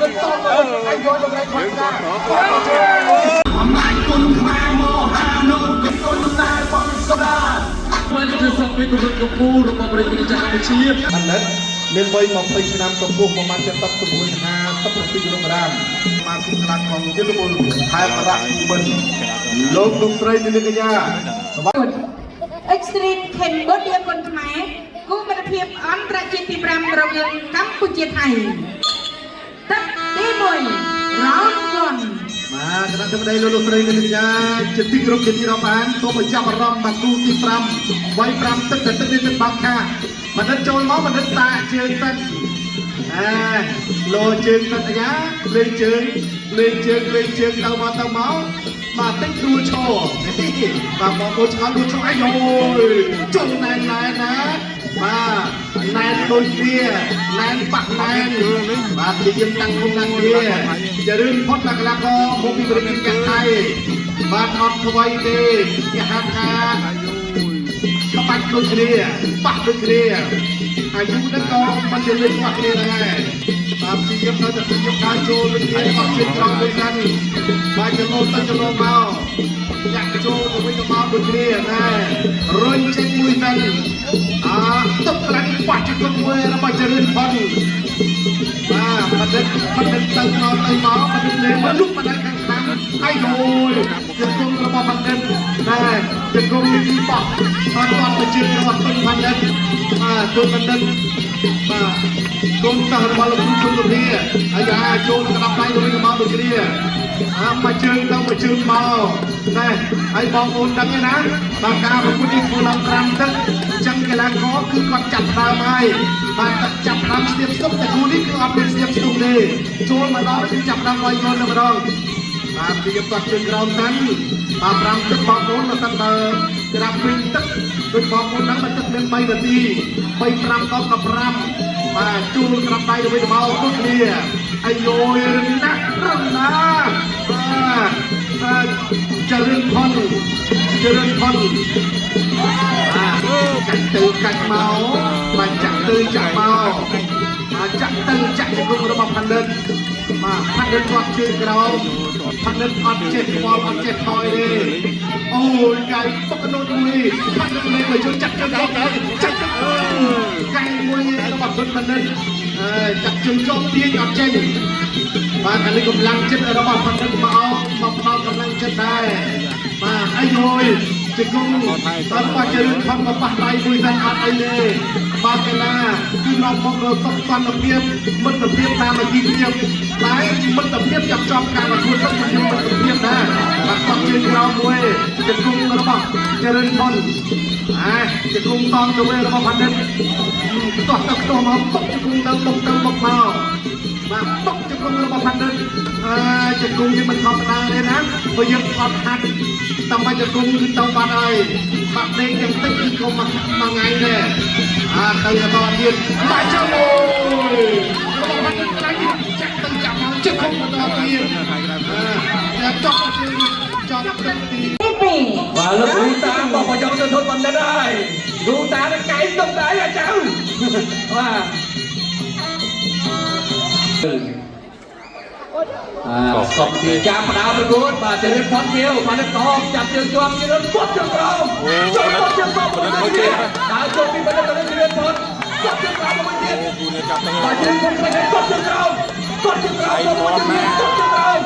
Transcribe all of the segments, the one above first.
មិនតន់មកឲ្យយកទៅខ្លាំងណាស់អំណាចគុណខ្មែរមកហានោះគុណតែបងស្ដាមិនគឺសពពីគុណកម្ពុជារបស់ប្រជាជាតិកម្ពុជាអាណិតមានវ័យ20ឆ្នាំកម្ពុជាប្រមាណ70ទៅ57គីឡូក្រាមមកពីក្រាស់ของយុទ្ធពលខេត្តប្រាក់បិណ្ឌលោកលោកស្រីនាងកញ្ញា Extreme Cambodia គុនខ្មែរគូមិត្តភាពអន្តរជាតិទី5រវាងកម្ពុជាថៃទឹកទី1 round 1បាទគណៈកម្មការលោកស្រីនាងកញ្ញាជាទីគោរពជាទីរាប់អានសូមចាប់អារម្មណ៍មកគូទី5វាយ5ទឹកទឹកនេះទឹកបាក់ខាបណ្ឌិតចូលមកបណ្ឌិតតាជើងទឹកលោជើងទឹកអាយ៉ាលេងជើងទៅមកបាទតិចដួលឈរបាទបងប្អូនឆ្ងល់ដួលឈរអាយចុងណែនណាបាទណែនដូចគ្នាណែនបាក់ណែនបាទនិយាយតាំងគុំណាស់គ្នាជារឿងផុតដល់កីឡាករមកពីប្រទេសថៃបាទអត់ថ្មីទេគេហៅថាក្បាច់ដូចគ្នាបាក់ដូចគ្នាអាយុហ្នឹងក៏មិនជាលេខខ្វះគ្នាដែរបាទជាយកទៅតែយកដើរចូលដូចគ្នាអត់ជិះត្រង់ដូចហ្នឹងបាទចំណូលទៅចំណូលមកចាក់ចូលទៅវិញទៅមកដូចគ្នាដែររុញចេញមួយហ្នឹងទឹកខ្លាំងខ្វះជាគុំមួយរបស់ចរិនផុនបាទបណ្ឌិតទៅមកបណ្ឌិតលេងមកលុបបណ្ឌិតខាងខាងអាយជាគុំរបស់បណ្ឌិតដែរជាគុំនេះបោះអត់គាត់ទៅជិះរបស់គុំបណ្ឌិតបាទគុំបណ្ឌិតបាទគុំតោះរបស់លោកគុំលោកនេះអាយ៉ាចូលក្តាប់ដៃទៅវិញទៅមកដូចគ្នាមកជើងទៅមកជើងមកណែហើយបងប្អូនដឹងទេណាបាទការប្រកួតនេះធ្វើឡើង5ទឹកអញ្ចឹងកីឡាករគឺគាត់ចាប់ដើមហើយបាទទឹកចាប់ដើមស្ទាបស្ទប់តែគូនេះគឺអត់មានស្ទាបស្ទប់ទេចូលមកដល់គឺចាប់ដើមឲ្យយល់តែម្ដងបាទពីគាត់ជើងក្រោមសិនបាទ5ទឹកបងប្អូនមកសិនបើក្រាបពេញទឹកដូចបងប្អូនដឹងទឹកមាន3នាទី3 5ដល់15បាទជួលក្រាបដៃទៅវិញទៅមកដូចគ្នាអាយរណាស់បាទចរិនផុនកាច់ទៅកាច់មកបាទចាក់ទៅចាក់មកចាក់ទៅចាក់ជាគុំរបស់បណ្ឌិតបាទបណ្ឌិតគាត់ជើងក្រោមបណ្ឌិតអត់ចេះបល់អត់ចេះថយទេអូយកាយពុកនោះមួយបណ្ឌិតលេងមកជួយចាក់ទៅចាក់កាយមួយរបស់បណ្ឌិតចាក់ជើងចុងទាញអត់ចេញបាទអានេះកម្លាំងចិត្តរបស់បណ្ឌិតមកផ្ដល់កម្លាំងចិត្តដែរបាទអាយជាគុំតើបាច់ជឿខំមកប៉ះដៃមួយសិនអត់អីទេបាទកណាគឺនាំមករកសុខសន្តិភាពមិត្តភាពតាមអាជីវភាពតែមិត្តភាពចាប់ចំការប្រកួតទឹកជាមិត្តភាពដែរបាទគាត់ជើងក្រោមមួយជាគុំរបស់ចរិនផុនជាគុំតង់ទៅវិញរបស់បណ្ឌិតតោះទៅមកបុកជាគុំទៅបុកមកបាទបុកជាគុំរបស់បណ្ឌិតជាគុំនេះមិនធម្មតាទេណាព្រោះយើងអត់ហាត់តាមបញ្ចគុំគឺទៅបាត់ហើយបាក់ដេកយ៉ាងតិចគឺគុំមួយថ្ងៃដែរទៅបន្តទៀតបាទចាំអូយរបស់បណ្ឌិតខ្លាំងចាក់ទៅចាប់មកជិះគុំបន្តទៀតចប់ទឹកទីបាទលោកគ្រូតាបោះប្រយោជន៍ទៅធនបណ្ឌិតហើយគ្រូតានឹងកែទុកដែរអាចារ្យបាទសុំជាចាប់ផ្ដើមប្រកួតបាទជិះផុតជាបណ្ឌិតតចាប់ជើងជាប់ជិះផុតជើងក្រោមផុតជើងក្រោមដើរចូលពីបណ្ឌិតទៅជិះផុតផុតជើងក្រោមមួយទៀតបាទជើងផុតទៅផុតជើងក្រោមផុតជើងក្រោមទៅមួយទៀតផុតជើងក្រោម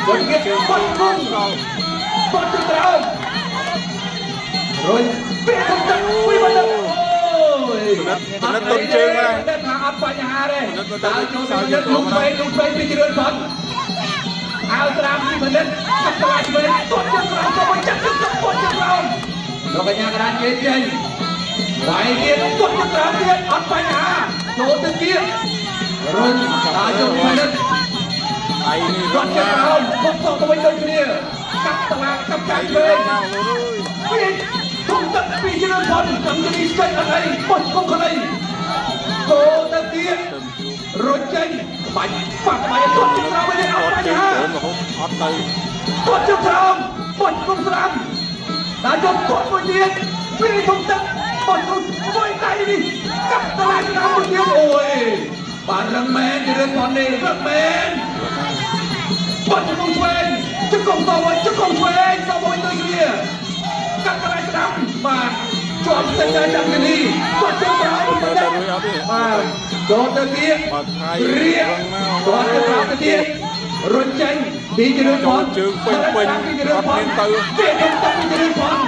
វិញទៀតផុតគុំផុតជើងក្រោមរុញពីទឹកពីបណ្ឌិតបណ្ឌិតទុនជើងមកតែថាអត់បញ្ហាទេដើរចូលទៅលុបពេកពីជ្រឿនផុតអើត្រាំពីបណ្ឌិតកាត់ខ្លាចវិញទាត់ជើងក្រោមទៅវិញចាក់ទឹកទាត់ជើងក្រោមលោកកញ្ញាក្រាននិយាយចេញវាយទៀតទាត់ជើងក្រោមទៀតអត់បញ្ហាចូលទៅទៀតរុញដើរចូលពីបណ្ឌិតឯនេះទាត់ជើងក្រោមពុកទៅវិញដូចគ្នាកាត់ត្រាកាត់ចាក់វិញវិញធំទឹកពីជ្រឿនផុតកំជិះចេញអត់អីពុតគុំខ្លួនឯងចូលទៅទៀតរុញចេញបាច់បាក់បាយទាត់ជើងក្រោមវិញអត់បញ្ហាអត់ទៅទាត់ជើងក្រោមពុតគុំស្រាំដើរចូលទាត់មួយទៀតពីធំទឹកពុតគុំមួយដៃនេះកាត់ត្រាក្រោមមួយទៀតអូយ បាទរឹងមែនជារឿងប៉ុននេះរឹងមែនបាត់ជង្គង់ឆ្វេងជង្គង់សវជង្គង់ឆ្វេងសវដូចគ្នាកាត់កន្លែងស្ដាំបាទជាប់ស្ទើរតែចាំគ្នានេះបាត់ជង្គង់ក្រោយបាទចូលទៅទៀតរៀបបាត់ទៅក្រោយទៅទៀតរុញចេញពីជឿនផនជើងពេញពេញអត់មានទៅទៀតទៅពីជឿនផន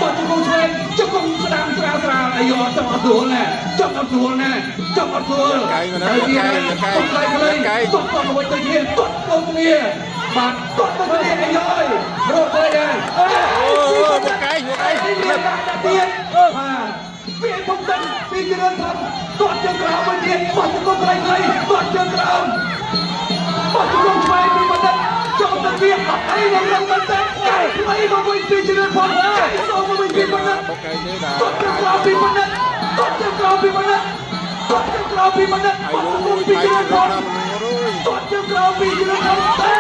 បាត់ជង្គង់ឆ្វេងជង្គង់ស្ដាំស្រាលស្រាលអាយចង់អត់ស្រួលណាចង់អត់ស្រួលណាចង់អត់ស្រួលទៅទៀតទុកខ្លីខ្លីទុកទៅវិញទៅគ្នាទុកទៅគ្នាបាទទុកទៅគ្នាអាយរត់ទៅហើយអូមកកាយទៀតបាទពីពុំទឹកពីជឿនផនទាត់ជើងក្រោមវិញទៀតបាត់ជង្គង់ខ្លីខ្លីទាត់ជើងក្រោមបាត់ជង្គង់ឆ្វេងពីបណ្ឌិតចូលទៅទៀតអត់អីនឹងមិនទៅកាយខ្លីមកវិញពីជឿនផនកាយចូលមកវិញពីបណ្ឌិតទាត់ជើងក្រោមពីបណ្ឌិតទាត់ជើងក្រោមពីបណ្ឌិតទាត់ជើងក្រោមពីបណ្ឌិតបាត់ជង្គង់ពីជឿនផនទាត់ជើងក្រោមពីជឿនផនទៅ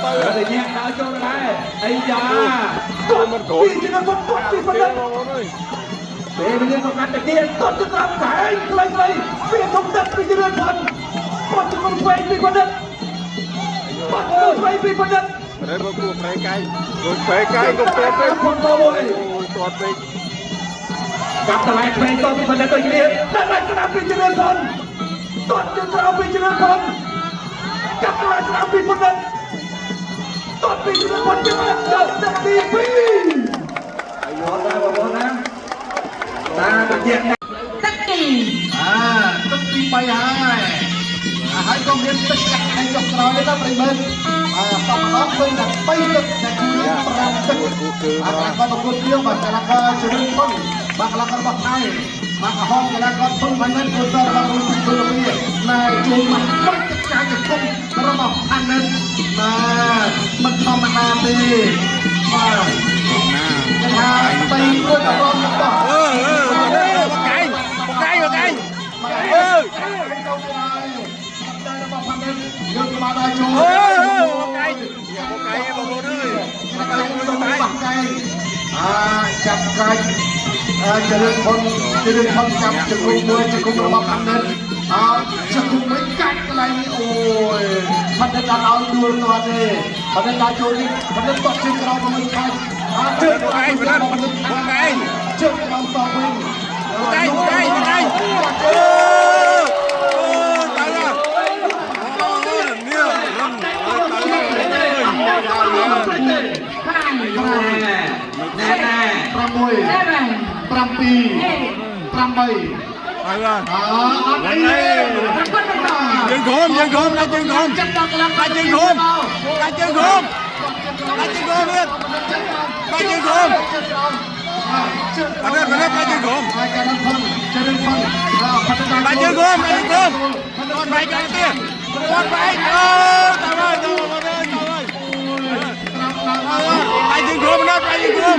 តែញ៉ាំដល់ចូលដែរអីយ៉ាគាត់មិនគ្រប់ពីជឿនផនទាត់ពីបណ្ឌិតពេលវាទៅកាត់ទៅទៀតទាត់ជើងក្រោមតែខ្លីខ្លីពីធំទឹកពីជឿនផនបាត់ជង្គង់ឆ្វេងពីបណ្ឌិតបាត់ជង្គង់ឆ្វេងពីបណ្ឌិតតែបើគួរប្រែកាយដូចប្រែកាយក៏ពេកពេកផនទៅវិញទាត់ពេកកាប់តឡៃឆ្វេងទៅពីបណ្ឌិតទៅគ្នាតែស្ដាប់ពីជឿនផនទាត់ជើងក្រោមពីជឿនផនកាប់តឡៃស្ដាប់ពីបណ្ឌិតទាត់ពីជឿនផនចូលទឹកទី2អាយដល់ដែរបងប្អូនណាតាទៀតទឹកទីទឹកទី3ហើយហើយក៏មានទឹកកាក់ហើយចុះក្រោយណាប្រិមិត្តតំណងឃើញតែ3ទឹកតែគឺ5ទឹកអាក៏ប្រគល់ទៀតបាទកលកាជឿនផនបាទកលការបស់ថៃបាទហងកលកាធំផានិតគូតរបស់រុញពីទូនេះណែជួយមកមិនទឹកកាច់ធំរបស់ផានិតបាទមិនធម្មតាទេបាទគេថាស្ដីមួយក៏រងរបស់មកកាយយើងក៏មកដល់ចូលមកកាយបងប្អូនអើយចាប់កាច់ជឿនផនចាប់ជង្គង់មួយជង្គង់របស់ផានិតជង្គង់មួយកាច់កន្លែងនេះអូយផានិតដល់ឲ្យដួលទាត់ទេផានិតដល់ចូលនេះផានិតតោះជើងក្រោមមួយកាច់ជើងក្រោមផានិតជើងក្រោមតវិញកាយអឺយើងឃុំយើងឃុំដាក់ជើងឃុំដាក់ជើងឃុំដាក់ជើងឃុំដាក់ជើងឃុំទៀតដាក់ជើងឃុំអត់ទេដាក់ជើងឃុំហើយការនឹងផនជើងផនដាក់ជើងឃុំដាក់ជើងឃុំអត់បែកกันទៀតអត់បែកអូតើមកទៅមកទៅដាក់ជើងឃុំណាដាក់ជើងឃុំ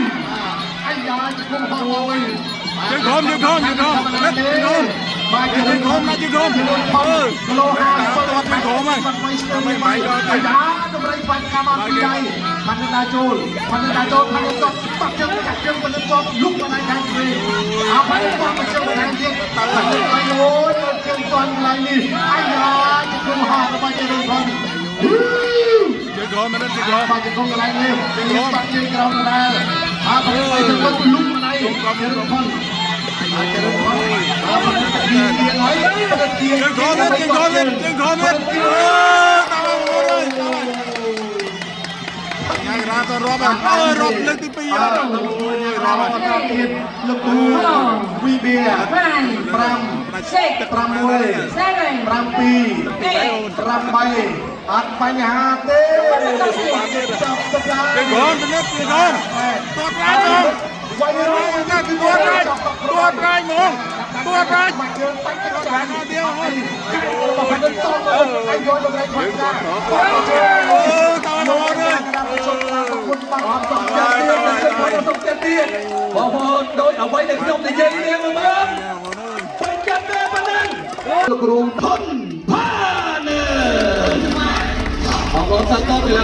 អាយ៉ាជង្គង់ហោយជើងឃុំបាទជើងឃុំដាក់ជើងឃុំគីឡូ50ទៅជើងឃុំហើយមិនបែកដល់ទេអាយ៉ាតម្រៃបាញ់កាមពីដៃផានិតដល់ចូលផានិតតបជើងកាត់ជើងផលិតជាប់លុកបណ្ដៃខាងឆ្វេងផានិតបោះមកជើងបណ្ដៃទៀតអាយអូយជើងតាន់កន្លែងនេះអាយ៉ាជង្គង់ហោរបស់ជើងផនជើងឃុំមិនជើងឃុំបាទជង្គង់កន្លែងនេះយើងបាត់ជើងក្រោមដែរបើទៅជើងលុកបណ្ដៃជើងផនជើងផនជើងឃុំទៀតតើមកញ៉ាំរ៉ាទៅរាប់រាប់លើកទី2រាប់ទៀតលោកគ្រូវីបៀ5 6 7 8អត់បញ្ហាទេចាប់ទៅដែរជើងឃុំទៅនេះជើងឃុំទាត់ប្រាច់ហ្មងវាយរងទៅទាត់ប្រាច់ហ្មងទាត់ប្រាច់មកយើងបាច់ទៅបានទៀតហើយរបស់ផានិតតឲ្យយកតម្រៃខ្វាក់ដែរអូតើមកអើយគុណបងអត់សុខចិត្តទៀតបងប្អូនដូចអ្វីដែលខ្ញុំនិយាយនេះមើលពេញចិត្តទេប៉ុណ្ណឹងលោកគ្រូធនផានិតបងប្អូនសាទរ